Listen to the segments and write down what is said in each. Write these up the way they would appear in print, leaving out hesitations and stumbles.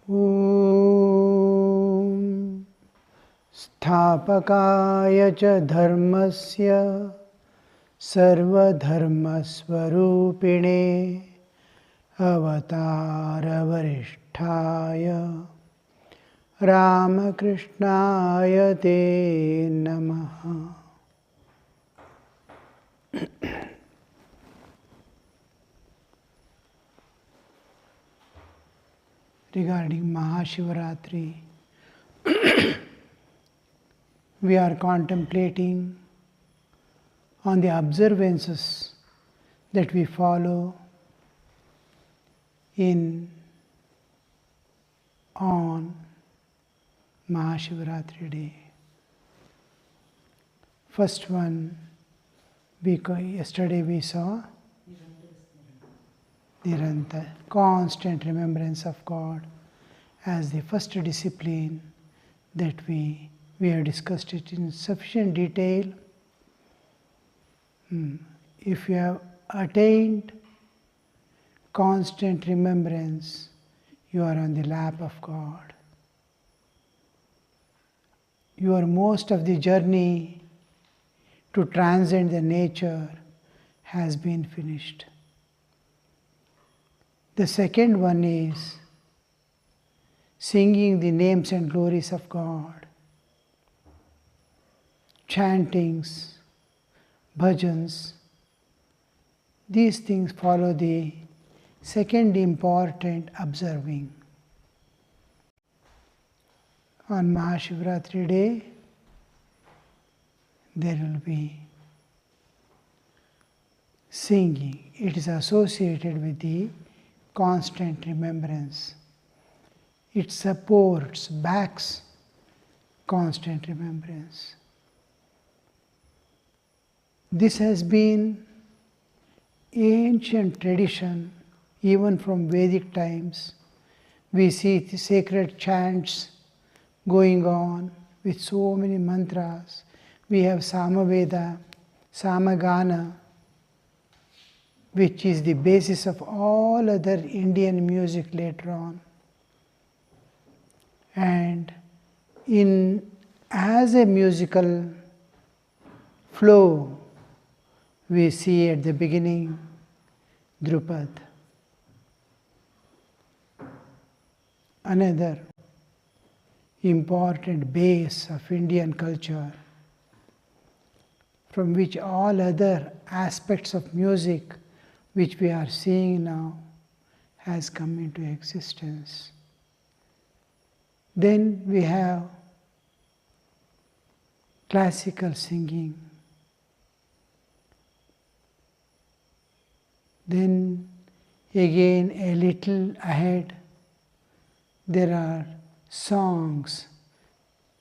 Om Sthapakaya cha dharmasya sarvadharmasvarupine avatara varisthaya Ramakrishnaya te namaha. Regarding MAHA SHIVARATRI, we are contemplating on the observances that we follow on MAHA SHIVARATRI day. First one, yesterday we saw Niranta, constant remembrance of God as the first discipline that we have discussed it in sufficient detail. If you have attained constant remembrance, you are on the lap of God. Most of the journey to transcend the nature has been finished. The second one is singing the names and glories of God, chantings, bhajans. These things follow the second important observing. On MAHA SHIVARATRI day, there will be singing. It is associated with the constant remembrance. It supports, backs constant remembrance. This has been ancient tradition, even from Vedic times. We see the sacred chants going on with so many mantras. We have Samaveda, Samagana, which is the basis of all other Indian music later on. And as a musical flow, we see at the beginning Drupad. Another important base of Indian culture, from which all other aspects of music which we are seeing now has come into existence. Then we have classical singing. Then again a little ahead there are songs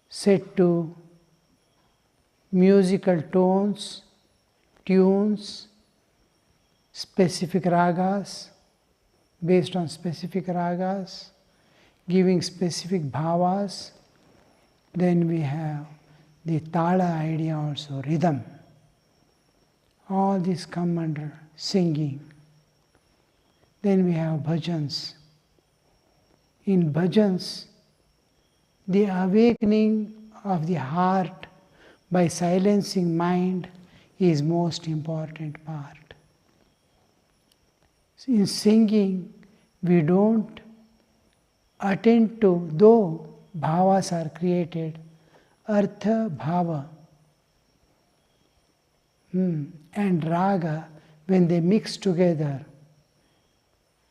set to musical tones, tunes, specific ragas, based on specific ragas, giving specific bhavas. Then we have the tala idea also, rhythm. All these come under singing. Then we have bhajans. In bhajans, the awakening of the heart by silencing mind is most important part. In singing, we don't attend to, though bhavas are created, artha bhava and raga, when they mix together,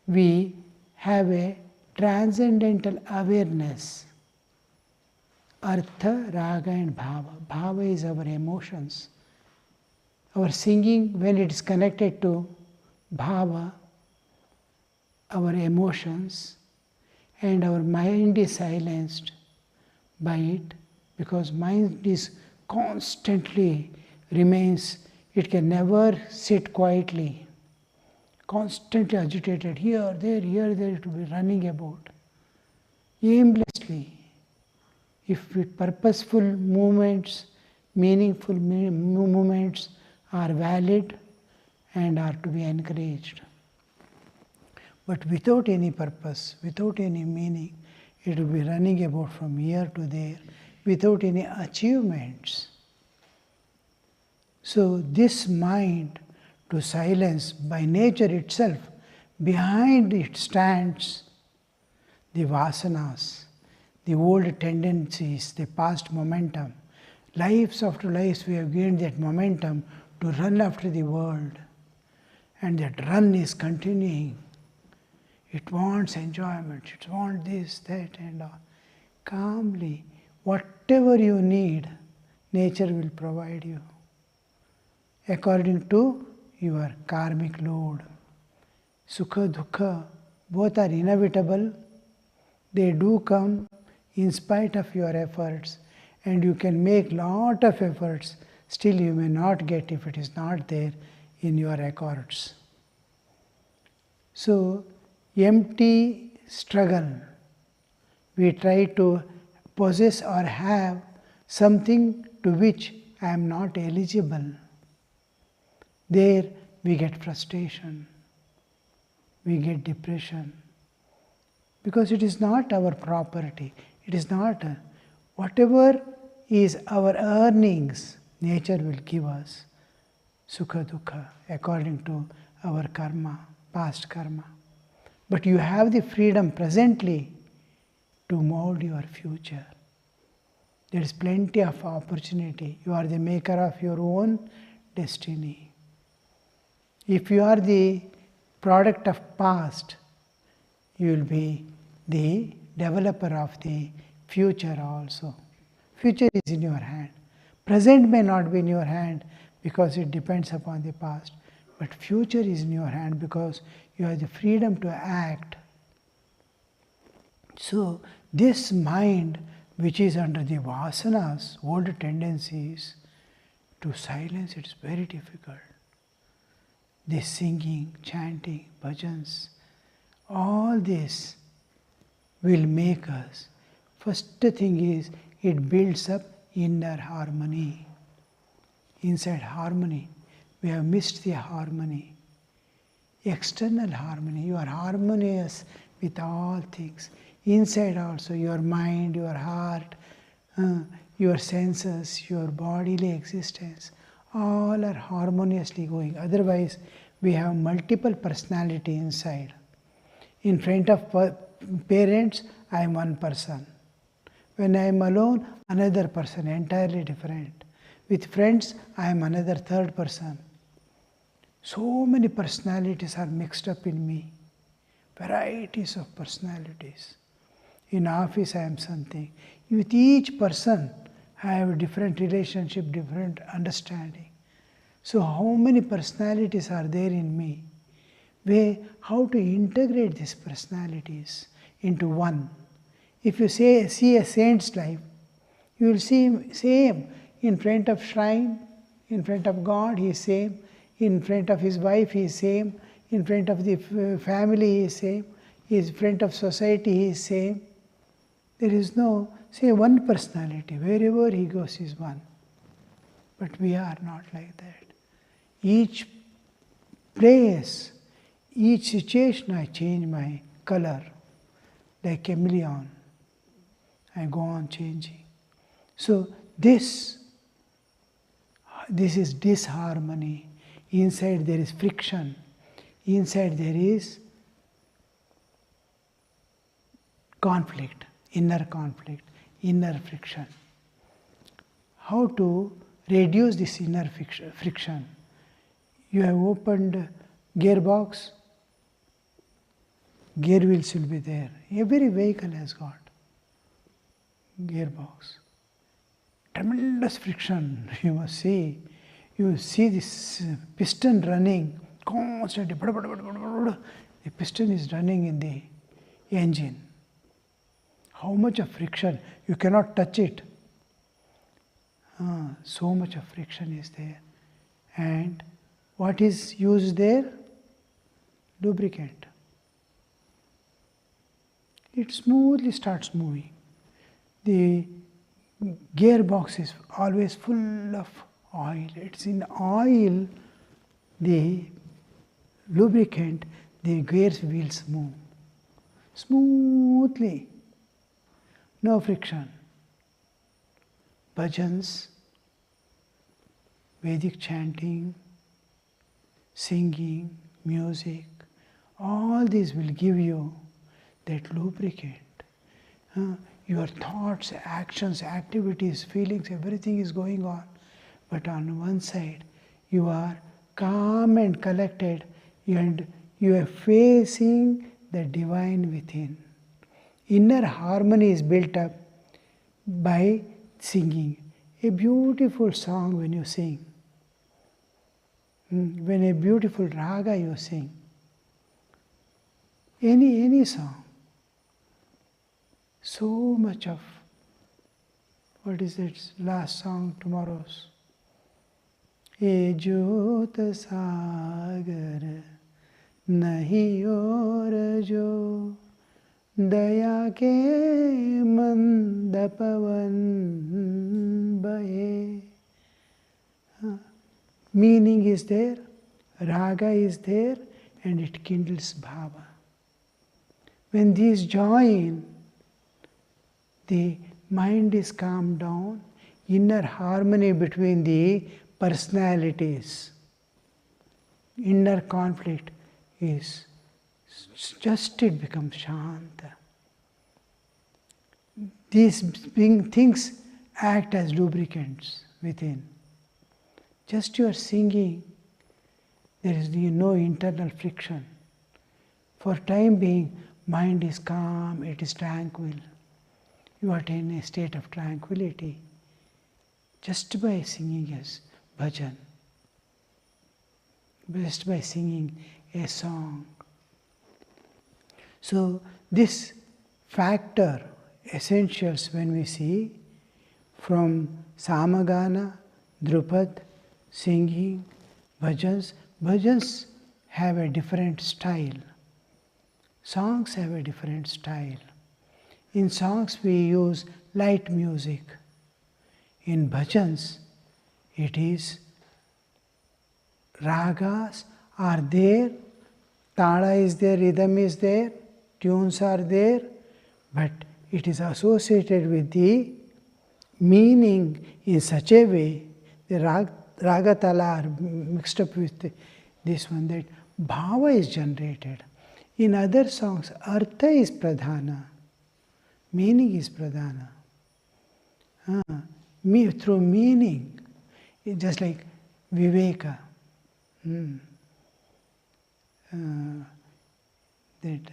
we have a transcendental awareness. Artha, raga and bhava. Bhava is our emotions. Our singing, when it is connected to bhava, our emotions, and our mind is silenced by it, because mind is constantly remains, it can never sit quietly, constantly agitated, here, there, it will be running about, aimlessly. If with purposeful movements, meaningful movements are valid and are to be encouraged. But without any purpose, without any meaning, It will be running about from here to there without any achievements. So this mind to silence by nature itself, behind it stands the vasanas, the old tendencies, the past momentum. Lives after lives we have gained that momentum to run after the world. And that run is continuing. It wants enjoyment, it wants this, that and all. Calmly, whatever you need, nature will provide you according to your karmic load. Sukha, dukkha, both are inevitable. They do come in spite of your efforts, and you can make lot of efforts, still you may not get if it is not there in your records. So, empty struggle. We try to possess or have something to which I am not eligible. There we get frustration, we get depression, because it is not our property. It is not whatever is our earnings, nature will give us sukha dukkha according to our karma, past karma. But you have the freedom presently to mold your future. There is plenty of opportunity. You are the maker of your own destiny. If you are the product of past, you will be the developer of the future also. Future is in your hand. Present may not be in your hand because it depends upon the past. But future is in your hand because you have the freedom to act. So this mind which is under the vasanas, old tendencies, to silence it is very difficult. This singing, chanting, bhajans, all this will make us. First thing is, it builds up inner harmony. Inside harmony, we have missed the harmony. External harmony, you are harmonious with all things. Inside also, your mind, your heart, your senses, your bodily existence, all are harmoniously going. Otherwise, we have multiple personality inside. In front of parents, I am one person. When I am alone, another person, entirely different. With friends, I am another third person. So many personalities are mixed up in me. Varieties of personalities. In office, I am something. With each person, I have a different relationship, different understanding. So how many personalities are there in me? How to integrate these personalities into one? If you see a saint's life, you will see him same. In front of shrine, in front of God, he is same. In front of his wife, he is same. In front of the family, he is same. In front of society, he is same. There is no, say, one personality. Wherever he goes, he is one. But we are not like that. Each place, each situation, I change my color. Like chameleon, I go on changing. So this is disharmony. Inside there is friction. Inside there is conflict, inner friction. How to reduce this inner friction? You have opened gearbox, gear wheels will be there. Every vehicle has got gearbox. Tremendous friction, you must see. You see this piston running constantly. The piston is running in the engine. How much of friction? You cannot touch it. So much of friction is there. And what is used there? Lubricant. It smoothly starts moving. The gearbox is always full of oil. It's in oil, the lubricant, the gear wheels move smoothly. no friction. Bhajans, Vedic chanting, singing, music, all these will give you that lubricant. Your thoughts, actions, activities, feelings, everything is going on. But on one side, you are calm and collected, and you are facing the divine within. Inner harmony is built up by singing. A beautiful song when you sing. When a beautiful raga you sing. Any song. So much of, what is it, last song, tomorrow's? E jyot sagar nahi aur jo daya ke mand pavan bahe. Meaning is there, raga is there, and it kindles bhava. When these join, the mind is calmed down, inner harmony between the personalities, inner conflict is just, it becomes shanta. These things act as lubricants within. Just you are singing, there is no internal friction. For time being, mind is calm, it is tranquil. You are in a state of tranquility just by singing as bhajan, just by singing a song. So this factor, essentials when we see from samagana, drupad, singing, bhajans have a different style. Songs have a different style. In songs we use light music. In bhajans, it is ragas are there, tala is there, rhythm is there, tunes are there, but it is associated with the meaning in such a way, the raga tala are mixed up with this one, that bhava is generated. In other songs, artha is pradhana, meaning is pradhana. Through meaning, it's just like viveka. That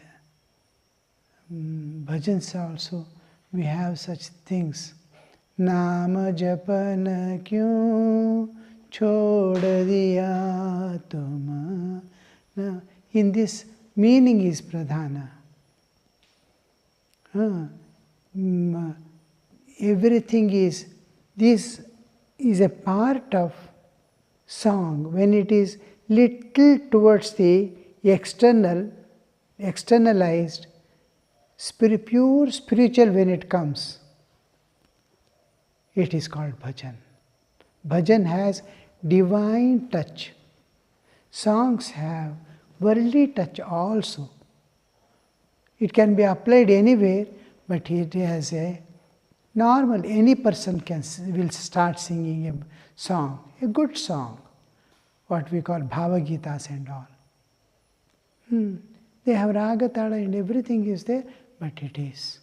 bhajans also, we have such things. Nama japana kyun chhod diya tum. In this, meaning is pradhana. Everything is, this is a part of song. When it is little towards the externalized, pure spiritual when it comes, it is called bhajan. Bhajan has divine touch. Songs have worldly touch also. It can be applied anywhere, but it has a normal, any person will start singing a song, a good song, what we call Bhava Gitas and all. They have raga, tala and everything is there, but it is.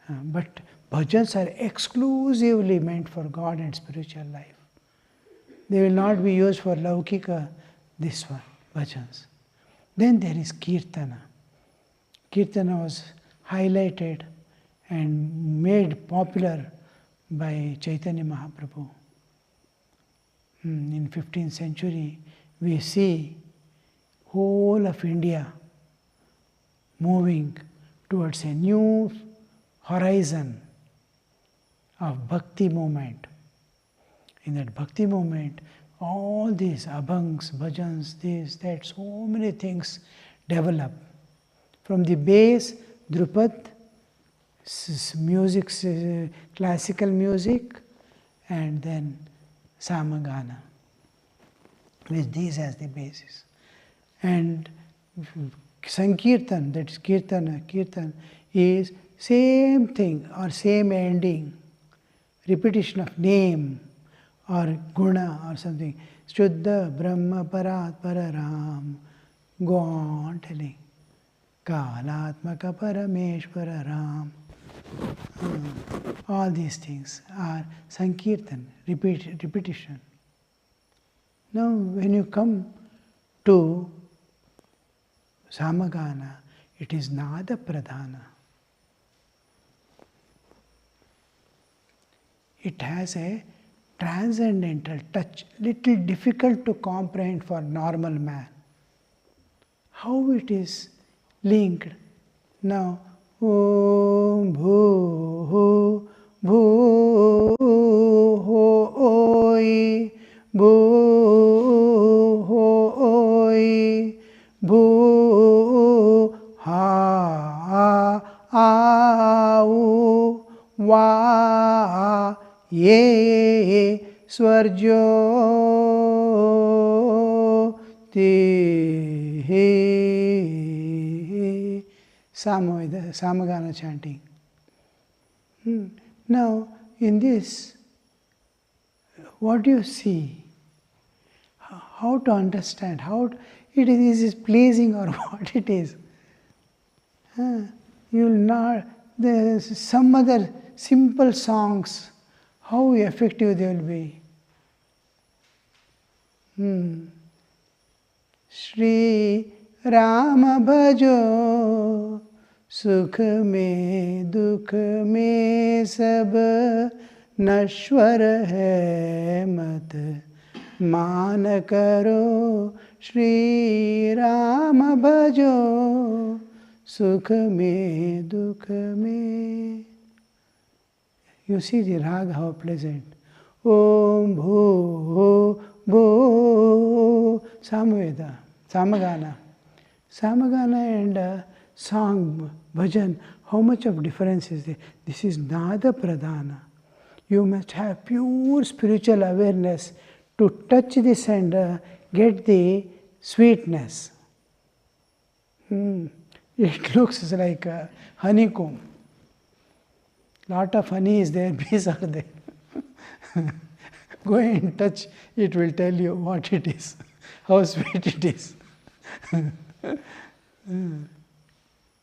But bhajans are exclusively meant for God and spiritual life. They will not be used for laukika, this one, bhajans. Then there is kirtana. Kirtana was highlighted and made popular by Chaitanya Mahaprabhu. In 15th century, we see whole of India moving towards a new horizon of bhakti movement. In that bhakti movement, all these abhangs, bhajans, this, that, so many things develop. From the base, drupad, music, classical music, and then samagana, with these as the basis. And sankirtan, that is kirtana, kirtan is same thing or same ending, repetition of name or guna or something. Shuddha Brahma Parat Pararam. Go on telling. Kalatmaka Parameshwara Ram. All these things are Sankirtan, repetition. Now when you come to Samagana, it is Nada Pradhana. It has a transcendental touch, little difficult to comprehend for normal man. How it is linked? Now, Om Bhu Bhu Oi Bhu Oi Bhu Ha Au Va Ye Swarjo Ti Samagana chanting. Now, in this, what do you see? How to understand? How is it pleasing or what it is? You will not. There's some other simple songs. How effective they will be. Shri Rama Bhajo Sukh mein dukh mein sab nashwar hai mat मान करो श्री राम भजो सुख में दुख में. You see the rag, how pleasant. Om bho bho Samveda, Samagana. Samagana and song, bhajan, how much of difference is there? This is Nada Pradhana. You must have pure spiritual awareness to touch this and get the sweetness. It looks like a honeycomb. Lot of honey is there, bees are there. Go and touch, it will tell you what it is, how sweet it is.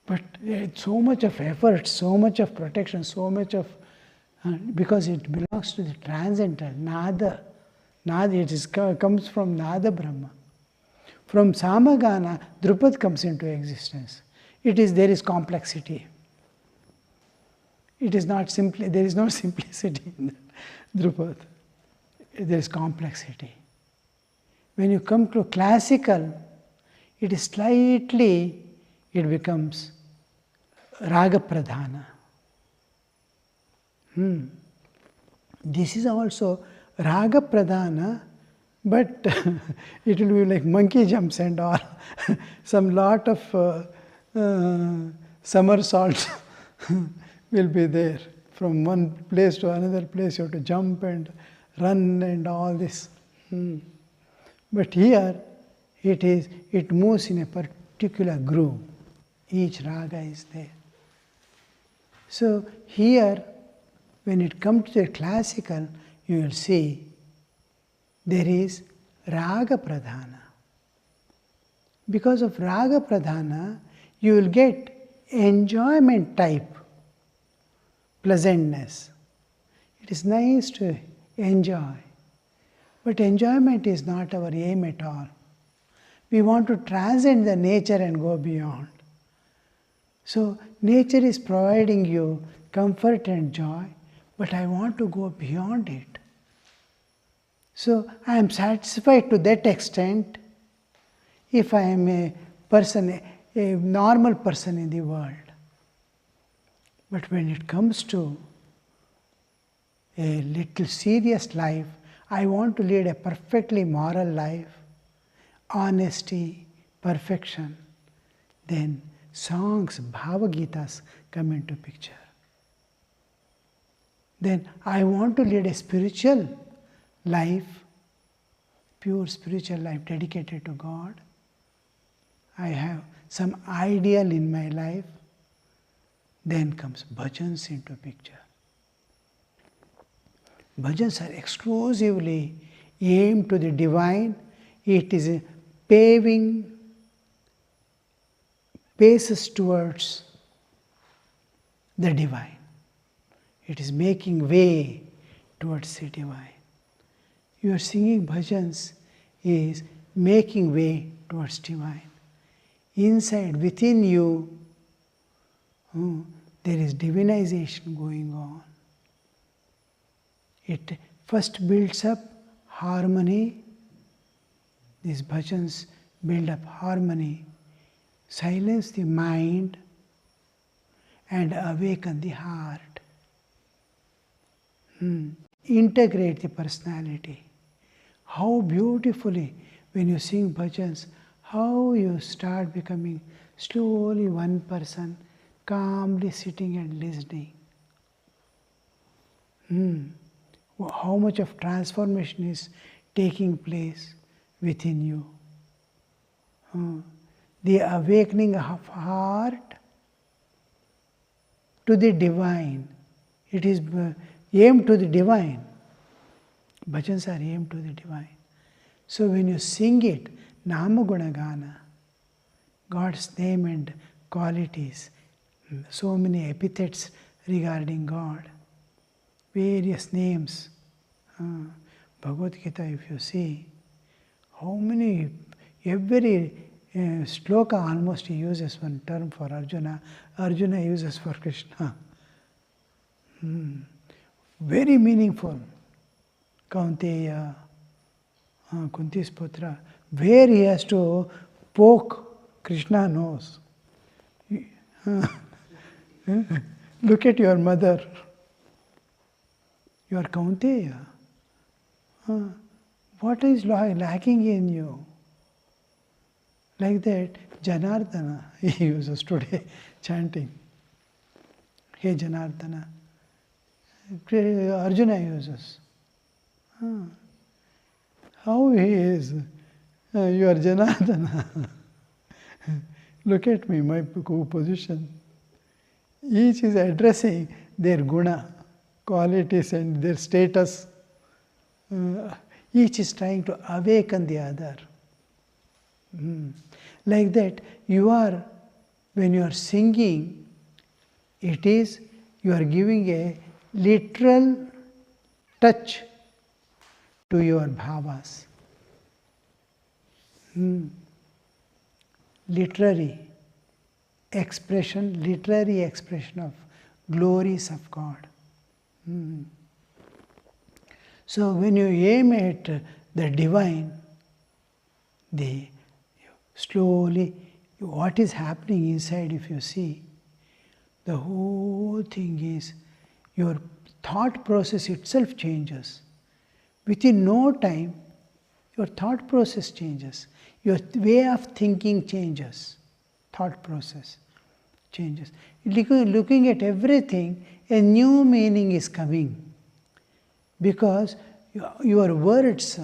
But so much of effort, so much of protection, so much of because it belongs to the transcendental, Nada. Nada, comes from Nada Brahma. From Samagana, Drupad comes into existence. There is complexity. It is not simply, there is no simplicity in Drupad. There is complexity. When you come to classical, it is slightly, it becomes Raga Pradhana. This is also Raga Pradhana, but it will be like monkey jumps and all. Some lot of somersaults will be there. From one place to another place, you have to jump and run and all this. But here, it moves in a particular groove. Each raga is there. So here, when it comes to the classical, you will see there is Raga Pradhana. Because of Raga Pradhana, you will get enjoyment type pleasantness. It is nice to enjoy. But enjoyment is not our aim at all. We want to transcend the nature and go beyond. So nature is providing you comfort and joy, but I want to go beyond it. So I am satisfied to that extent if I am a person, a normal person in the world. But when it comes to a little serious life, I want to lead a perfectly moral life, honesty, perfection, then songs, Bhava-gitas come into picture. Then I want to lead a spiritual life, pure spiritual life dedicated to God. I have some ideal in my life. Then comes bhajans into picture. Bhajans are exclusively aimed to the divine. It is a paving paces towards the divine. It is making way towards the divine. Your singing bhajans is making way towards divine. Inside, within you, there is divinization going on. It first builds up harmony. These bhajans build up harmony, silence the mind, and awaken the heart. Integrate the personality. How beautifully, when you sing bhajans, how you start becoming slowly one person, calmly sitting and listening. How much of transformation is taking place within you. The awakening of heart to the divine. It is aimed to the divine. Bhajans are aimed to the divine. So when you sing it, Nama Guna Gana, God's name and qualities, so many epithets regarding God, various names. Bhagavad Gita, if you see, how many, every sloka almost he uses one term for Arjuna, Arjuna uses for Krishna. Very meaningful. Kaunteya, Kunti's Putra, where he has to poke, Krishna knows. Look at your mother. You are Kaunteya. What is lacking in you? Like that, Janardana, he uses today, chanting. Hey Janardana. Arjuna uses. How he is? You are Janardana. Look at me, my position. Each is addressing their guna, qualities and their status. Each is trying to awaken the other. Like that, when you are singing, it is, you are giving a literal touch to your bhavas. Literary expression of glories of God. So when you aim at the divine, slowly, what is happening inside, if you see, the whole thing is, your thought process itself changes. Within no time, your thought process changes. Your way of thinking changes. Thought process changes. Looking at everything, a new meaning is coming. Because your words,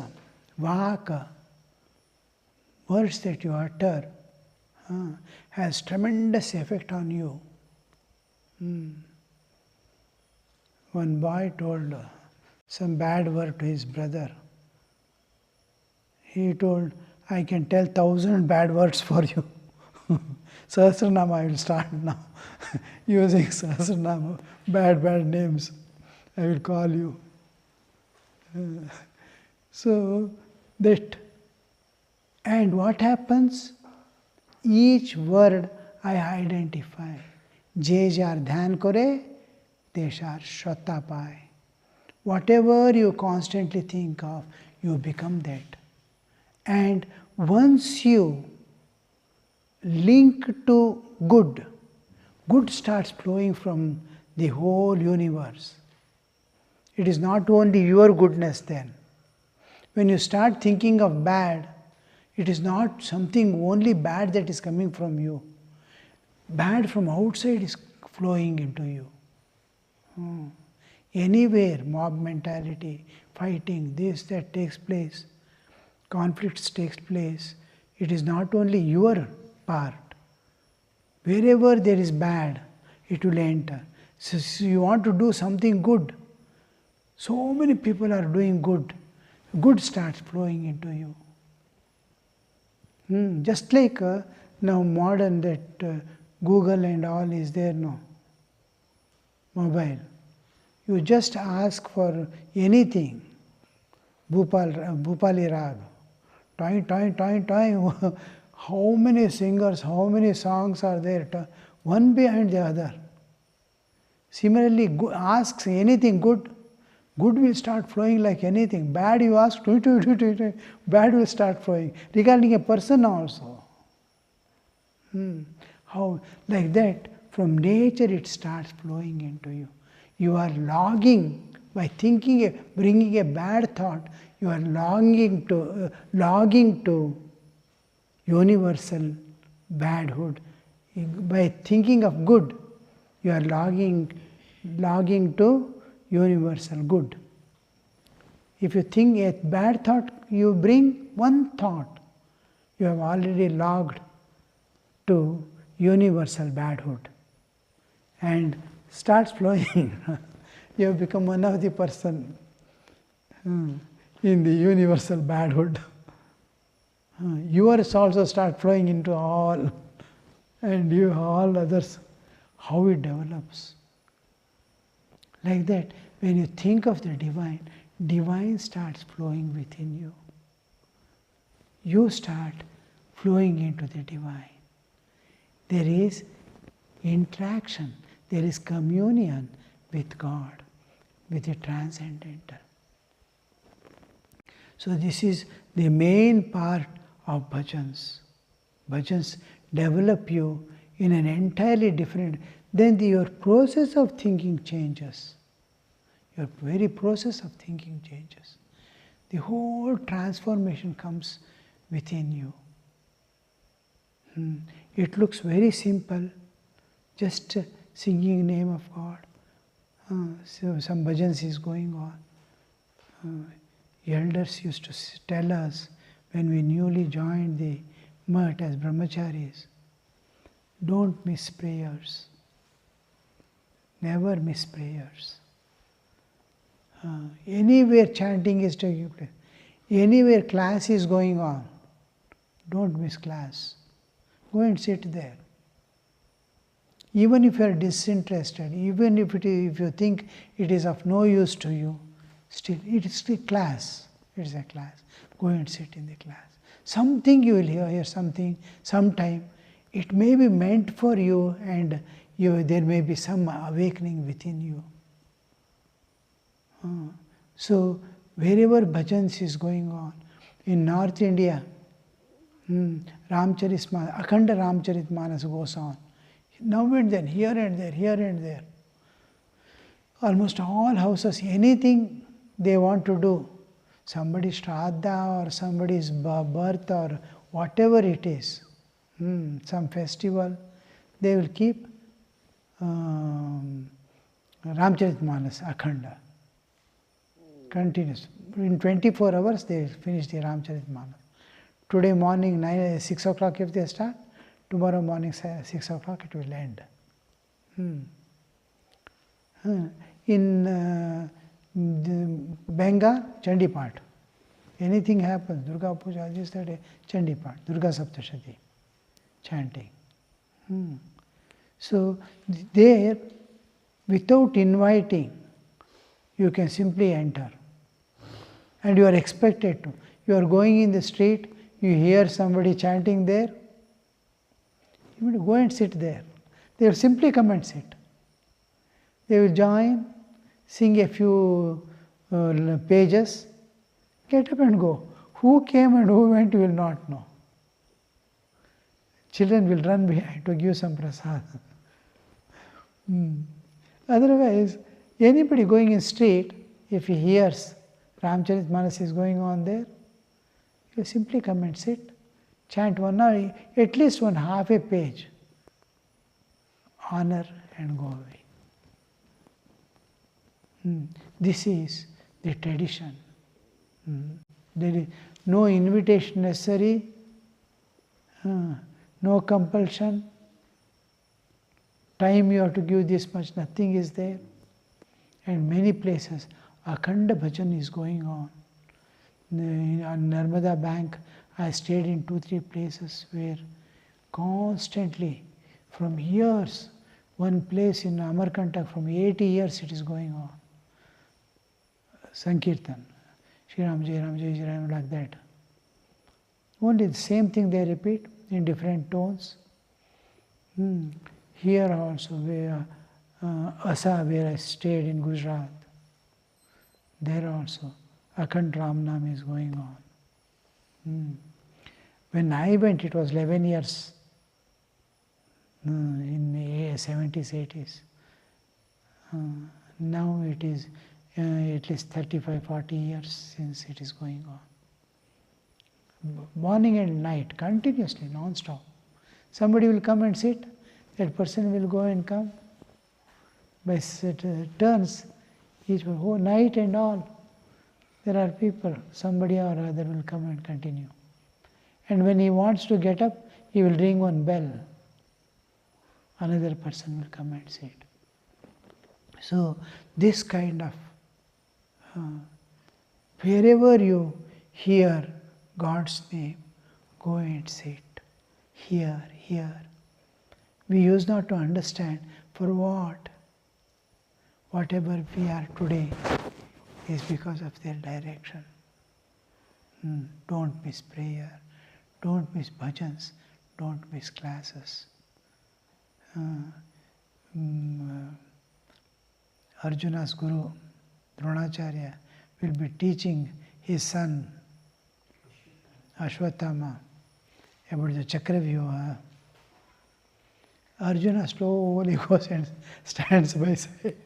vaka, words that you utter, has tremendous effect on you. One boy told some bad word to his brother. He told, I can tell 1,000 bad words for you. Sahasranama, I will start now. Using Sahasranama, bad names, I will call you. So that, and what happens? Each word I identify. Je jar dhyan kore, teshar shraddha paye. Whatever you constantly think of, you become that. And once you link to good starts flowing from the whole universe. It is not only your goodness then. When you start thinking of bad, it is not something only bad that is coming from you. Bad from outside is flowing into you. Anywhere, mob mentality, fighting, this, that takes place, conflicts takes place, it is not only your part. Wherever there is bad, it will enter. So you want to do something good. So many people are doing good. Good starts flowing into you. Just like now modern that Google and all is there now. Mobile. You just ask for anything. Bhupali Rag. Toing. How many singers, how many songs are there? One behind the other. Similarly, ask anything good. Good will start flowing like anything. Bad you ask, bad will start flowing. Regarding a person also. How? Like that, from nature it starts flowing into you. You are logging, by thinking, bringing a bad thought, you are logging to universal badhood. By thinking of good, you are logging to universal good. If you think a bad thought, you bring one thought, you have already logged to universal badhood and starts flowing. You have become one of the person in the universal badhood. Yours also start flowing into all, and you all others. How it develops. Like that, when you think of the divine, divine starts flowing within you. You start flowing into the divine. There is interaction, there is communion with God, with the transcendental. So this is the main part of bhajans. Bhajans develop you in an entirely different, then your process of thinking changes. Your very process of thinking changes. The whole transformation comes within you. It looks very simple, just singing name of God. So some bhajans is going on. Elders used to tell us when we newly joined the mutt as brahmacharis, don't miss prayers. Never miss prayers. Anywhere chanting is taking place, anywhere class is going on, don't miss class. Go and sit there. Even if you are disinterested, even if you think it is of no use to you, still it is still class. It is a class. Go and sit in the class. Something you will hear something, sometime. It may be meant for you, and there may be some awakening within you. So wherever bhajans is going on, in North India, Akhanda Ramcharitmanas goes on. Now and then, here and there, here and there. Almost all houses, anything they want to do, somebody's Shraddha or somebody's birth or whatever it is, some festival, they will keep Ramcharitmanas, Akhanda. Continuous. In 24 hours they will finish the Ramcharitmanas. Today morning 6 o'clock if they start, tomorrow morning 6 o'clock it will end. In Bengal, Chandi Path. Anything happens, Durga Puja, yesterday, Chandi Path, Durga Saptashati, chanting. So there, without inviting, you can simply enter. And you are expected to. You are going in the street, you hear somebody chanting there, you will go and sit there. They will simply come and sit. They will join, sing a few pages, get up and go. Who came and who went, you will not know. Children will run behind to give some prasad. Otherwise, anybody going in street, if he hears Ramcharitmanas is going on there, you simply come and sit, chant 1 hour, at least half a page, honor and go away. This is the tradition. There is no invitation necessary, no compulsion. time you have to give this much, nothing is there. And many places, Akhanda Bhajan is going on. On Narmada Bank, I stayed in 2-3 places where constantly, from years, one place in Amarkantak, from 80 years it is going on. Sankirtan, Shri Ram Jai Ram Jai Jai Ram, like that. Only the same thing they repeat in different tones. Here also, where Asa, where I stayed in Gujarat, there also Akhand Ram Nam is going on. When I went, it was 11 years in the 70s, 80s. Now it is at least 35, 40 years since it is going on. Morning and night, continuously, non-stop. Somebody will come and sit, that person will go and come. By turns, each whole night and all, there are people, somebody or other will come and continue. And when he wants to get up, he will ring one bell. Another person will come and sit. So this kind of, wherever you hear God's name, go and sit. Here. We used not to understand for what. Whatever we are today is because of their direction. Don't miss prayer, don't miss bhajans, don't miss classes. Arjuna's guru, Dronacharya, will be teaching his son, Ashwatthama, about the Chakravyuha. Arjuna slowly goes and stands by side.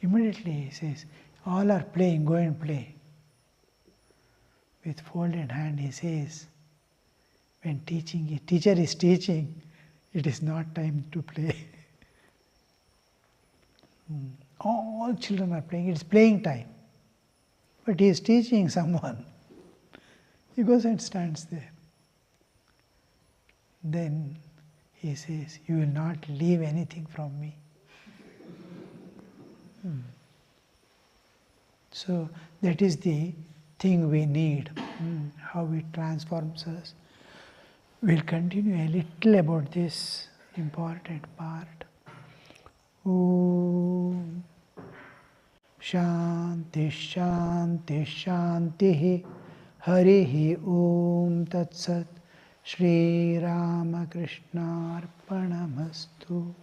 Immediately he says, all are playing, go and play. With folded hand he says, when teaching, a teacher is teaching, it is not time to play. All children are playing, it's playing time. But he is teaching someone. He goes and stands there. Then he says, you will not leave anything from me. So that is the thing we need, how it transforms us. We'll continue a little about this important part. Om Shanti Shanti Shanti Harihi Om Tat Sat Shri Ramakrishna Arpanamastu.